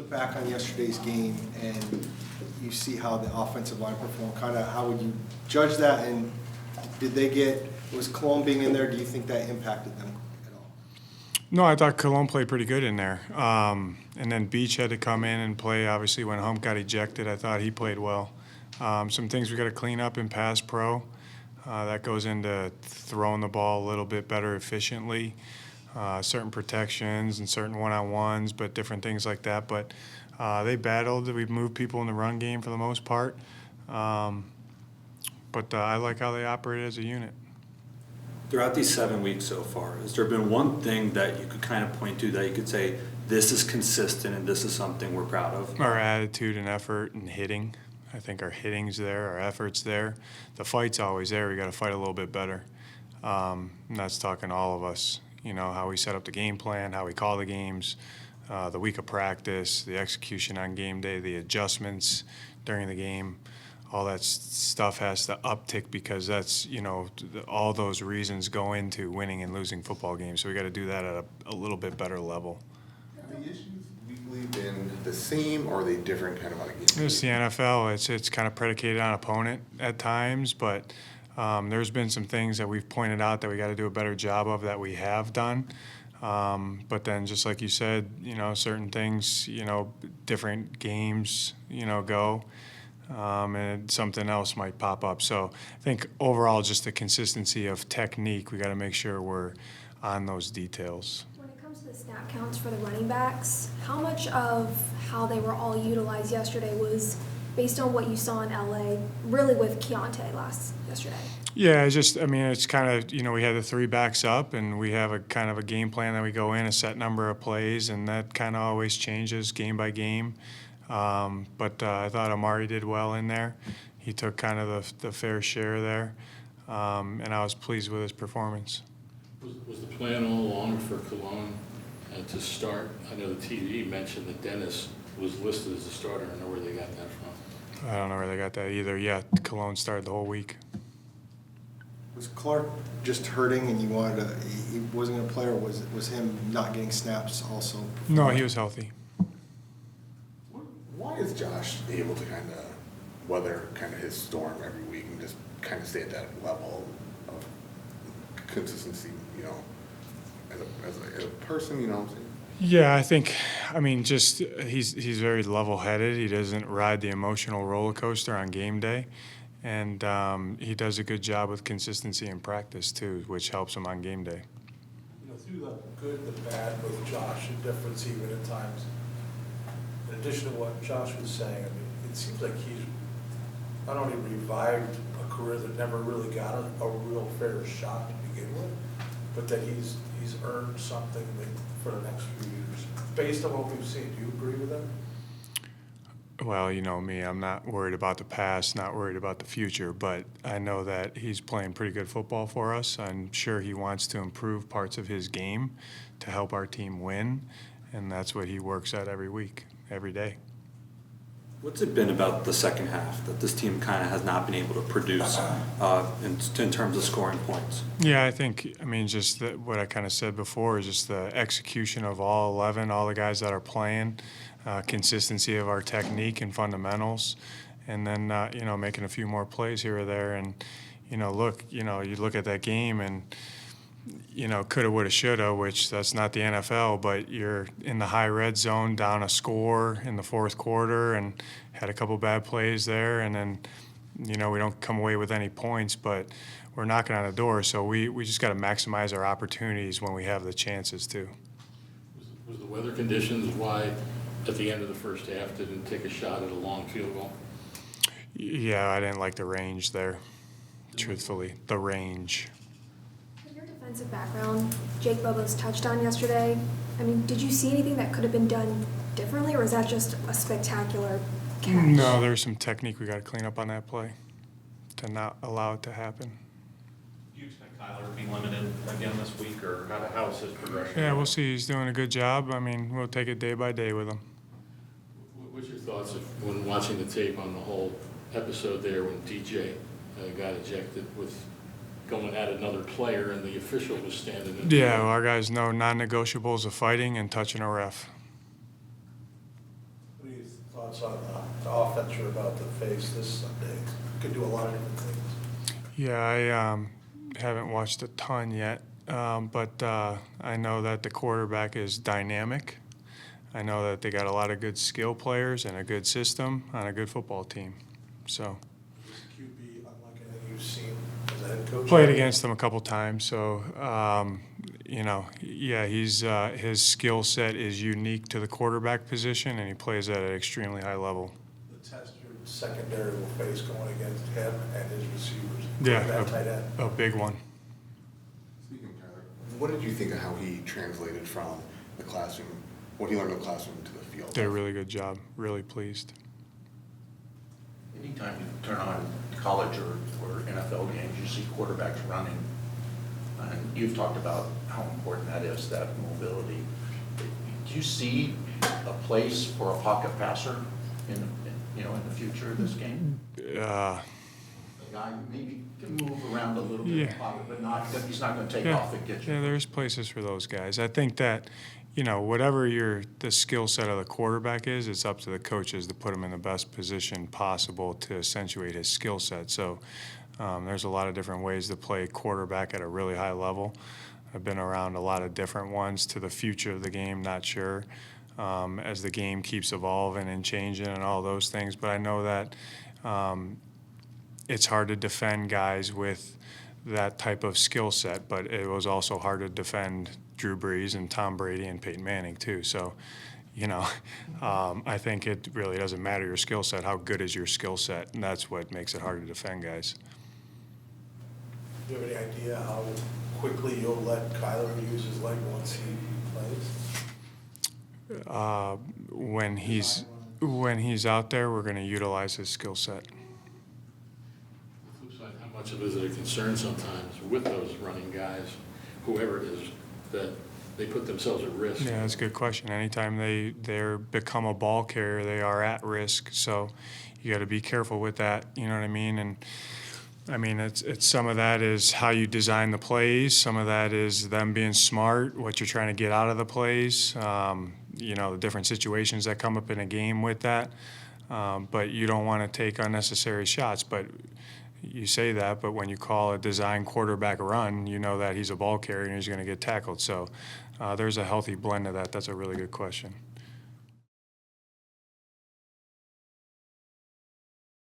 look back on yesterday's game and you see how the offensive line performed, kind of how would you judge that? And was Cologne being in there, do you think that impacted them at all? No, I thought Cologne played pretty good in there. And then Beach had to come in and play, obviously, when Hump got ejected. I thought he played well. Some things we got to clean up in pass pro. That goes into throwing the ball a little bit better efficiently, certain protections and certain one-on-ones, but different things like that. But they battled. We've moved people in the run game for the most part. But I like how they operated as a unit. Throughout these 7 weeks so far, has there been one thing that you could kind of point to that you could say, this is consistent and this is something we're proud of? Our attitude and effort and hitting. I think our hitting's there, our effort's there. The fight's always there. We got to fight a little bit better. And that's talking to all of us. You know, how we set up the game plan, how we call the games, the week of practice, the execution on game day, the adjustments during the game. All that stuff has to uptick because that's, you know, all those reasons go into winning and losing football games. So we got to do that at a little bit better level. Have the issues weekly been the same, or are they different kind of on a game? It's the NFL. It's kind of predicated on opponent at times, but there's been some things that we've pointed out that we got to do a better job of that we have done. But then, just like you said, you know, certain things, you know, different games, you know, go. And something else might pop up. So I think overall, just the consistency of technique, we got to make sure we're on those details. When it comes to the snap counts for the running backs, how much of how they were all utilized yesterday was based on what you saw in LA, really with Keontae yesterday? Yeah, it's kind of, you know, we had the three backs up and we have a kind of a game plan that we go in, a set number of plays, and that kind of always changes game by game. But I thought Amari did well in there. He took kind of the fair share there, and I was pleased with his performance. Was the plan all along for Cologne to start? I know the TV mentioned that Dennis was listed as a starter. I don't know where they got that from. I don't know where they got that either. Yeah, Cologne started the whole week. Was Clark just hurting and he wasn't going to play, or was him not getting snaps also? No, he was healthy. Why is Josh able to kind of weather kind of his storm every week and just kind of stay at that level of consistency, you know, as a person, you know what I'm saying? Yeah, just he's very level-headed. He doesn't ride the emotional roller coaster on game day. And he does a good job with consistency in practice, too, which helps him on game day. You know, through the good, the bad with Josh, and difference even at times, in addition to what Josh was saying, it seems like he's not only revived a career that never really got a real fair shot to begin with, but that he's earned something for the next few years. Based on what we've seen, do you agree with that? Well, you know me, I'm not worried about the past, not worried about the future, but I know that he's playing pretty good football for us. I'm sure he wants to improve parts of his game to help our team win, and that's what he works at every week, every day. What's it been about the second half that this team kind of has not been able to produce in terms of scoring points? Yeah, just what I kind of said before is just the execution of all 11, all the guys that are playing, consistency of our technique and fundamentals, and then, making a few more plays here or there. And, you look at that game and, coulda, woulda, shoulda, which that's not the NFL, but you're in the high red zone, down a score in the fourth quarter, and had a couple bad plays there, and then, we don't come away with any points, but we're knocking on the door, so we just got to maximize our opportunities when we have the chances to. Was the weather conditions why, at the end of the first half, didn't take a shot at a long field goal? Yeah, I didn't like the range there, truthfully, the range. Defensive background, Jake Bobo's touchdown yesterday. Did you see anything that could have been done differently, or is that just a spectacular catch? No, there's some technique we got to clean up on that play to not allow it to happen. Do you expect Kyler to be limited again this week, or how's his progression? Yeah, we'll see. He's doing a good job. We'll take it day by day with him. What's your thoughts when watching the tape on the whole episode there when DJ got ejected with going at another player and the official was standing in? Yeah, well, our guys know non-negotiables of fighting and touching a ref. Any thoughts on the offense you're about to face this Sunday? Could do a lot of different things. Yeah, I haven't watched a ton yet, but I know that the quarterback is dynamic. I know that they got a lot of good skill players and a good system on a good football team. So QB, unlike anything you've seen as a head coach? played against them a couple times. So you know, yeah, he's his skill set is unique to the quarterback position, and he plays at an extremely high level. The test your secondary will face going against him and his receivers. Yeah, That tight end. a big one. Speaking of Tyler, what did you think of how he translated from the classroom, what he learned in the classroom to the field? Did a really good job. Really pleased. Anytime you turn on college or NFL games, you see quarterbacks running. And you've talked about how important that is, that mobility. Do you see a place for a pocket passer in the future of this game? A guy who maybe can move around a little bit in the pocket, but he's not going to take off and get you. Yeah, there's places for those guys. I think that, you know, whatever the skill set of the quarterback is, it's up to the coaches to put him in the best position possible to accentuate his skill set. So there's a lot of different ways to play quarterback at a really high level. I've been around a lot of different ones. To the future of the game, not sure, as the game keeps evolving and changing and all those things. But I know that it's hard to defend guys with that type of skill set, but it was also hard to defend Drew Brees and Tom Brady and Peyton Manning too. So, you know, I think it really doesn't matter your skill set. How good is your skill set? And that's what makes it hard to defend guys. Do you have any idea how quickly you'll let Kyler use his leg once he plays? When he's out there, we're going to utilize his skill set. The flip side, how much of it is it a concern sometimes with those running guys, whoever it is, that they put themselves at risk? Yeah, that's a good question. Anytime they become a ball carrier, they are at risk. So you got to be careful with that. You know what I mean? And I mean, it's some of that is how you design the plays. Some of that is them being smart, what you're trying to get out of the plays. You know, the different situations that come up in a game with that. But you don't want to take unnecessary shots. But you say that, but when you call a design quarterback run, you know that he's a ball carrier and he's going to get tackled. So there's a healthy blend of that. That's a really good question.